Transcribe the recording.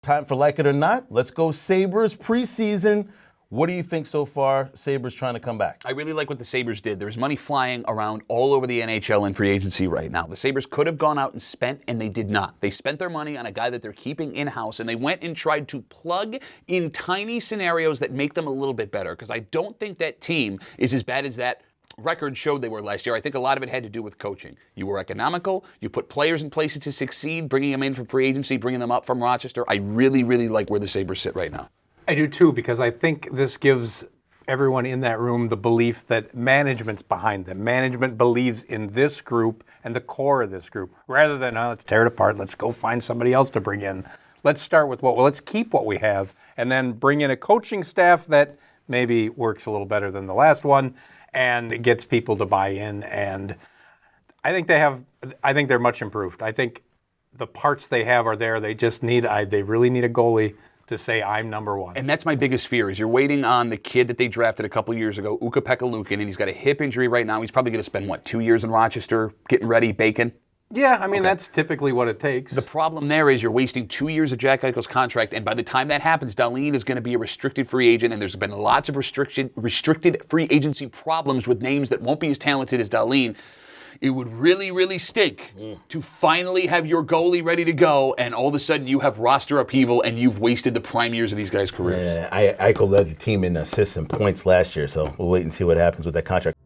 Time for Like It or Not. Let's go Sabres preseason. What do you think so far? Sabres trying to come back. I really like what the Sabres did. There's money flying around all over the NHL and free agency right now. The Sabres could have gone out and spent, and they did not. They spent their money on a guy that they're keeping in-house, and they went and tried to plug in tiny scenarios that make them a little bit better, because I don't think that team is as bad as that record showed they were last year. I think a lot of it had to do with coaching. You were economical. You put players in places to succeed, bringing them in from free agency, bringing them up from Rochester. I really, really like where the Sabres sit right now. I do too, because I think this gives everyone in that room the belief that management's behind them. Management believes in this group and the core of this group, rather than, let's tear it apart, let's go find somebody else to bring in. Let's start with let's keep what we have, and then bring in a coaching staff that maybe works a little better than the last one, and gets people to buy in. And I think they're much improved. I think the parts they have are there. They just they really need a goalie to say, I'm number one. And that's my biggest fear, is you're waiting on the kid that they drafted a couple years ago, Ukko-Pekka Luukkonen, and he's got a hip injury right now. He's probably going to spend, 2 years in Rochester getting ready, baking? Yeah, I mean, That's typically what it takes. The problem there is you're wasting 2 years of Jack Eichel's contract, and by the time that happens, Dahlin is going to be a restricted free agent, and there's been lots of restricted free agency problems with names that won't be as talented as Dahlin. It would really, really stink to finally have your goalie ready to go, and all of a sudden you have roster upheaval, and you've wasted the prime years of these guys' careers. Yeah, Eichel led the team in assists and points last year, so we'll wait and see what happens with that contract.